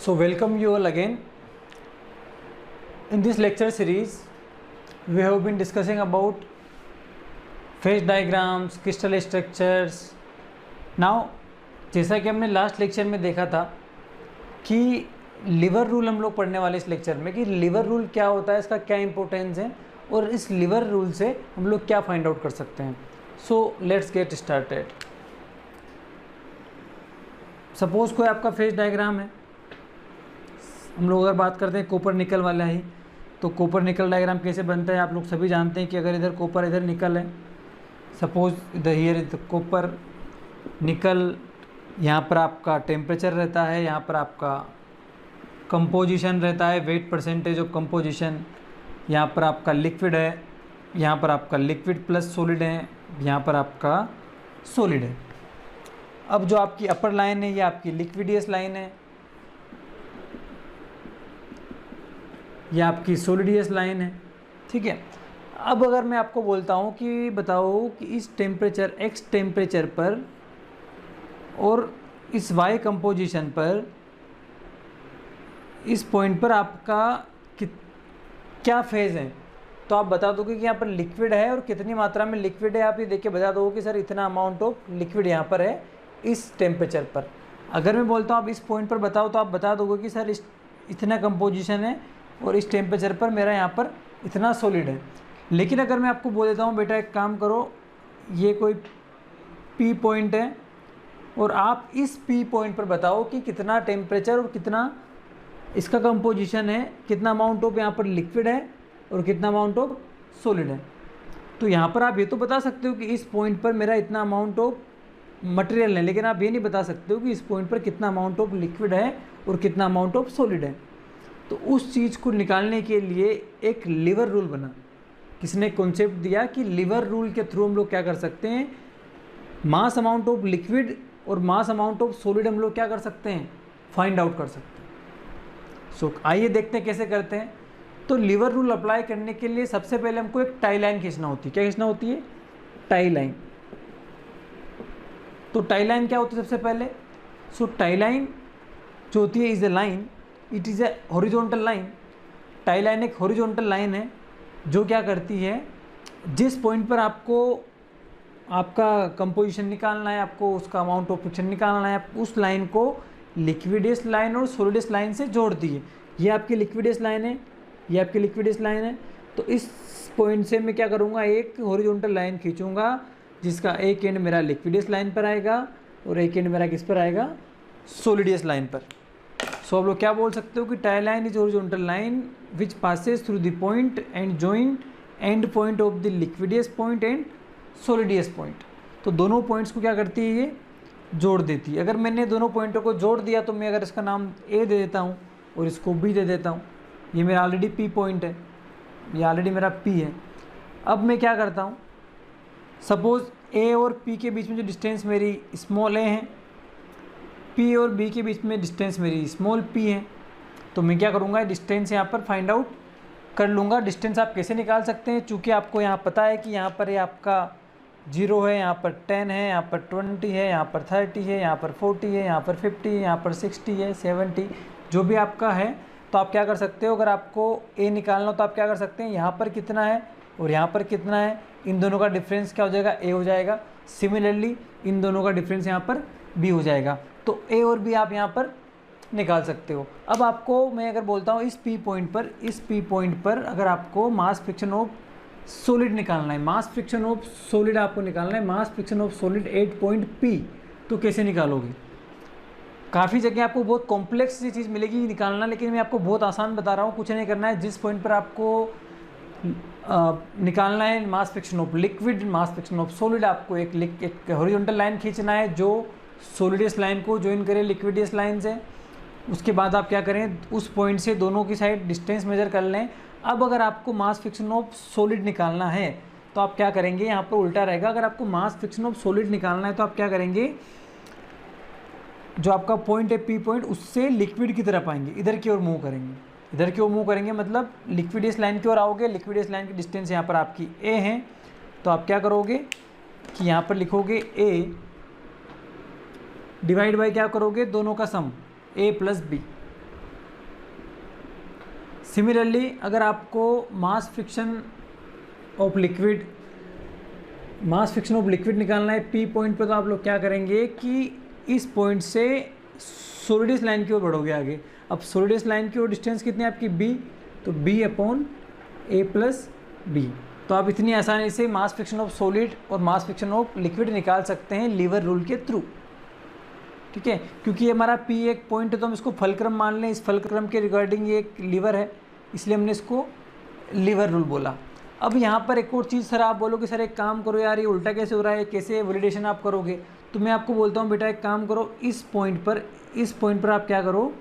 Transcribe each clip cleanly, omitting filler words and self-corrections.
So welcome you all again. In this lecture series, we have been discussing about phase diagrams, crystal structures. Now, जैसा कि हमने last lecture में देखा था कि लीवर रूल हम लोग पढ़ने वाले इस लेक्चर में कि लीवर रूल क्या होता है, इसका क्या इंपॉर्टेंस है और इस लीवर रूल से हम लोग क्या फाइंड आउट कर सकते हैं. So let's get started. Suppose कोई आपका फेज डायग्राम है. हम लोग अगर बात करते हैं कॉपर निकल वाला ही, तो कॉपर निकल डायग्राम कैसे बनता है आप लोग सभी जानते हैं कि अगर इधर कॉपर इधर निकल है, सपोज इधर हियर इधर कॉपर निकल, यहाँ पर आपका टेम्परेचर रहता है, यहाँ पर आपका कंपोजिशन रहता है, वेट परसेंटेज ऑफ कंपोजिशन, यहाँ पर आपका लिक्विड है, यहाँ पर आपका लिक्विड प्लस सॉलिड है, यहाँ पर आपका सॉलिड है. अब जो आपकी अपर लाइन है ये आपकी लिक्विडियस लाइन है, यह आपकी सॉलिडियस लाइन है. ठीक है. अब अगर मैं आपको बोलता हूँ कि बताओ कि इस टेम्परेचर एक्स टेम्परेचर पर और इस वाई कंपोजिशन पर इस पॉइंट पर आपका क्या फेज़ है, तो आप बता दोगे कि यहाँ पर लिक्विड है और कितनी मात्रा में लिक्विड है. आप ये देख के बता दोगे कि सर इतना अमाउंट ऑफ लिक्विड यहाँ पर है इस टेम्परेचर पर. अगर मैं बोलता हूँ आप इस पॉइंट पर बताओ, तो आप बता दोगे कि सर इतना कंपोजिशन है और इस टेम्परेचर पर मेरा यहाँ पर इतना सॉलिड है. लेकिन अगर मैं आपको बोल देता हूँ बेटा एक काम करो, ये कोई पी पॉइंट है और आप इस पी पॉइंट पर बताओ कि कितना टेम्परेचर और कितना इसका कंपोजिशन है, कितना अमाउंट ऑफ यहाँ पर लिक्विड है और कितना अमाउंट ऑफ सॉलिड है. तो यहाँ पर आप ये तो बता सकते हो कि इस पॉइंट पर मेरा इतना अमाउंट ऑफ मटेरियल है, लेकिन आप ये नहीं बता सकते हो कि इस पॉइंट पर कितना अमाउंट ऑफ लिक्विड है और कितना अमाउंट ऑफ सॉलिड है. तो उस चीज़ को निकालने के लिए एक लीवर रूल बना. किसने कॉन्सेप्ट दिया कि लीवर रूल के थ्रू हम लोग क्या कर सकते हैं, मास अमाउंट ऑफ लिक्विड और मास अमाउंट ऑफ सॉलिड हम लोग क्या कर सकते हैं, फाइंड आउट कर सकते हैं. सो आइए देखते हैं कैसे करते हैं. तो लीवर रूल अप्लाई करने के लिए सबसे पहले हमको एक टाई लाइन खींचना होती है. क्या खींचना होती है? Tie line. तो टाई लाइन क्या होती है सबसे पहले? सो टाई लाइन जो होती है is a line, it is a horizontal line. Tie line एक हॉरिजॉन्टल लाइन है जो क्या करती है, जिस पॉइंट पर आपको आपका कंपोजिशन निकालना है, आपको उसका अमाउंट ऑफ फ्रिक्शन निकालना है, आप उस लाइन को लिक्विडियस लाइन और सॉलिडियस लाइन से जोड़ती है. ये आपकी लिक्विडियस लाइन है, ये आपकी लिक्विडियस लाइन है. तो इस पॉइंट से मैं क्या करूँगा, एक हॉरिजॉन्टल लाइन खींचूंगा जिसका एक एंड मेरा लिक्विडियस लाइन पर आएगा और एक एंड मेरा किस पर आएगा, सॉलिडियस लाइन पर. सो आप लोग क्या बोल सकते हो कि tie line is horizontal line which passes through the point and join end point of the liquidus point and solidus point. तो दोनों पॉइंट्स को क्या करती है, ये जोड़ देती है. अगर मैंने दोनों पॉइंटों को जोड़ दिया तो मैं अगर इसका नाम ए दे देता हूँ और इसको बी दे देता हूँ, ये मेरा ऑलरेडी पी पॉइंट है, ये ऑलरेडी मेरा पी है. अब मैं क्या करता हूँ, सपोज़ ए और पी के बीच में जो डिस्टेंस मेरी स्मॉल ए है, पी और बी के बीच में डिस्टेंस मेरी स्मॉल पी है, तो मैं क्या करूँगा, डिस्टेंस यहाँ पर फाइंड आउट कर लूँगा. डिस्टेंस आप कैसे निकाल सकते हैं, चूँकि आपको यहाँ पता है कि यहाँ पर ये आपका 0 है, यहाँ पर 10 है, यहाँ पर 20 है, यहाँ पर 30 है, यहाँ पर 40 है, यहाँ पर 50 है, यहाँ पर 60 है, 70 जो भी आपका है. तो आप क्या कर सकते हो, अगर आपको ए निकालना हो तो आप क्या कर सकते हैं, यहाँ पर कितना है और यहाँ पर कितना है, इन दोनों का डिफरेंस क्या हो जाएगा, ए हो जाएगा. सिमिलरली इन दोनों का डिफरेंस यहाँ पर बी हो जाएगा. तो ए और बी आप यहाँ पर निकाल सकते हो. अब आपको मैं अगर बोलता हूँ इस पी पॉइंट पर अगर आपको मास फ्रिक्शन ऑफ सॉलिड निकालना है, मास फ्रिक्शन ऑफ सॉलिड आपको निकालना है, mass fraction of solid 8 point P, तो कैसे निकालोगे. काफ़ी जगह आपको बहुत कॉम्प्लेक्स सी चीज़ मिलेगी निकालना, लेकिन मैं आपको बहुत आसान बता रहा हूँ. कुछ नहीं करना है, जिस पॉइंट पर आपको निकालना है mass fraction of liquid, mass fraction of solid, आपको एक हॉरिजॉन्टल लाइन खींचना है जो सॉलिडियस लाइन को ज्वाइन करे लिक्विडियस लाइन से. उसके बाद आप क्या करें, उस पॉइंट से दोनों की साइड डिस्टेंस मेजर कर लें. अब अगर आपको मास फ्रिक्शन ऑफ सॉलिड निकालना है तो आप क्या करेंगे, यहाँ पर उल्टा रहेगा. अगर आपको मास फ्रिक्शन ऑफ सॉलिड निकालना है तो आप क्या करेंगे, जो आपका पॉइंट है पी पॉइंट, उससे लिक्विड की तरफ आएंगे, इधर की ओर मूव करेंगे. इधर की ओर मूव करेंगे मतलब लिक्विडियस लाइन की ओर आओगे. लिक्विडियस लाइन की डिस्टेंस यहाँ पर आपकी ए है, तो आप क्या करोगे कि यहाँ पर लिखोगे ए डिवाइड बाई क्या करोगे, दोनों का सम a प्लस बी. सिमिलरली अगर आपको मास फ्रिक्शन ऑफ लिक्विड निकालना है पी पॉइंट पे, तो आप लोग क्या करेंगे कि इस पॉइंट से सोलिडस लाइन की ओर बढ़ोगे आगे। अब सोलिडस लाइन की ओर डिस्टेंस कितनी है आपकी बी, तो बी अपॉन ए प्लस बी। तो आप इतनी आसानी से मास फ्रिक्शन ऑफ सॉलिड और मास फ्रिक्शन ऑफ लिक्विड निकाल सकते हैं लीवर रूल के थ्रू। ठीक है, क्योंकि ये हमारा पी एक पॉइंट है तो हम इसको फलक्रम मान लें, इस फलक्रम के रिगार्डिंग ये एक लीवर है, इसलिए हमने इसको लीवर रूल बोला। अब यहाँ पर एक और चीज़, सर आप बोलो कि सर एक काम करो यार, ये उल्टा कैसे हो रहा है, कैसे वैलिडेशन आप करोगे, तो मैं आपको बोलता हूँ बेटा एक काम करो, इस पॉइंट पर आप क्या करो,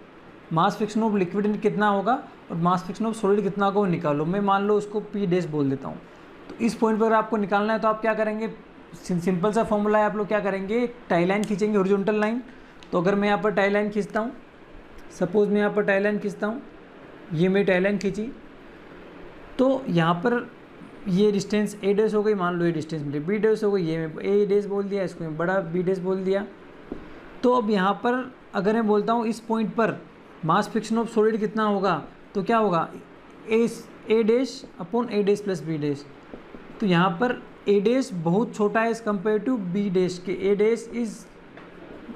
मास फ्रिक्शन ऑफ लिक्विड कितना होगा और मास फ्रिक्शन ऑफ सॉलिड कितना होगा वो निकालो। मैं मान लो उसको पी डैश बोल देता हूँ। तो इस पॉइंट पर आपको निकालना है तो आप क्या करेंगे, सिंपल सा फॉर्मूला है, आप लोग क्या करेंगे, टाई लाइन खींचेंगे, हॉरिजॉन्टल लाइन। तो अगर मैं यहाँ पर टाई लाइन खींचता हूँ, सपोज मैं यहाँ पर टाई लाइन खींचता हूँ, ये मेरी टाई लाइन खींची, तो यहाँ पर ये डिस्टेंस ए डैश हो गई, मान लो ये डिस्टेंस मेरी बी डैश हो गई, ये मैं ए डैश बोल दिया, इसको मैं बड़ा बी डैश बोल दिया। तो अब यहाँ पर अगर मैं बोलता हूँ इस पॉइंट पर मास फ्रिक्शन ऑफ सॉलिड कितना होगा, तो क्या होगा, A dash upon A dash plus B dash. तो यहाँ पर ए डैश बहुत छोटा है as compare to B dash के, A dash is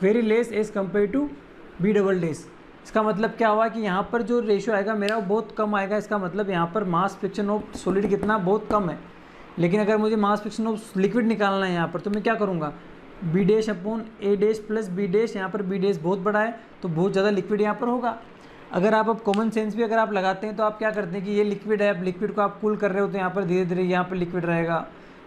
very less as compare to B double dash. इसका मतलब क्या हुआ कि यहाँ पर जो रेशियो आएगा मेरा वो बहुत कम आएगा। इसका मतलब यहाँ पर मास फ्रिक्शन ऑफ सॉलिड कितना बहुत कम है। लेकिन अगर मुझे मास फ्रिक्शन ऑफ लिक्विड निकालना है यहाँ पर, तो मैं क्या करूँगा, B dash upon A dash plus B dash. यहाँ पर बी डैश बहुत बड़ा है तो बहुत ज़्यादा लिक्विड यहाँ पर होगा। अगर आप अब कॉमन सेंस भी अगर आप लगाते हैं तो आप क्या करते हैं कि ये लिक्विड है, अब लिक्विड को आप कूल कर रहे हो तो यहाँ पर धीरे धीरे यहाँ पर लिक्विड रहेगा,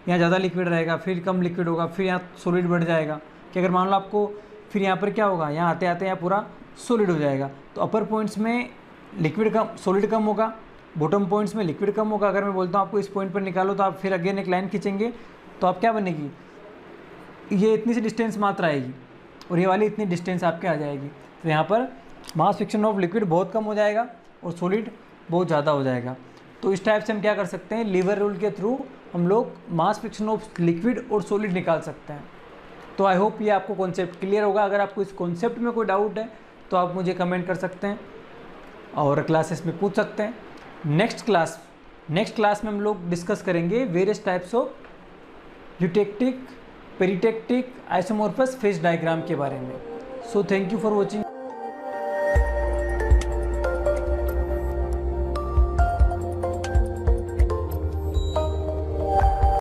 यहाँ ज़्यादा लिक्विड रहेगा, फिर कम लिक्विड होगा, फिर यहाँ सॉलिड बढ़ जाएगा। कि अगर मान लो आपको फिर यहाँ पर क्या होगा, यहाँ आते आते यहाँ पूरा सॉलिड हो जाएगा। तो अपर पॉइंट्स में लिक्विड कम, सॉलिड कम होगा, बॉटम पॉइंट्स में लिक्विड कम होगा। अगर मैं बोलता हूँ आपको इस पॉइंट पर निकालो तो आप फिर अगेन एक लाइन खींचेंगे तो आप क्या बनेगी, ये इतनी सी डिस्टेंस मात्र आएगी और ये वाली इतनी डिस्टेंस आपके आ जाएगी। तो यहाँ पर मास फ्रिक्शन ऑफ लिक्विड बहुत कम हो जाएगा और सॉलिड बहुत ज़्यादा हो जाएगा। तो इस टाइप से हम क्या कर सकते हैं, लीवर रूल के थ्रू हम लोग मास फ्रिक्शन ऑफ लिक्विड और सॉलिड निकाल सकते हैं। तो आई होप ये आपको कॉन्सेप्ट क्लियर होगा। अगर आपको इस कॉन्सेप्ट में कोई डाउट है तो आप मुझे कमेंट कर सकते हैं और क्लासेस में पूछ सकते हैं। नेक्स्ट क्लास में हम लोग डिस्कस करेंगे various types of eutectic, peritectic, isomorphous phase diagram के बारे में। So thank you for watching.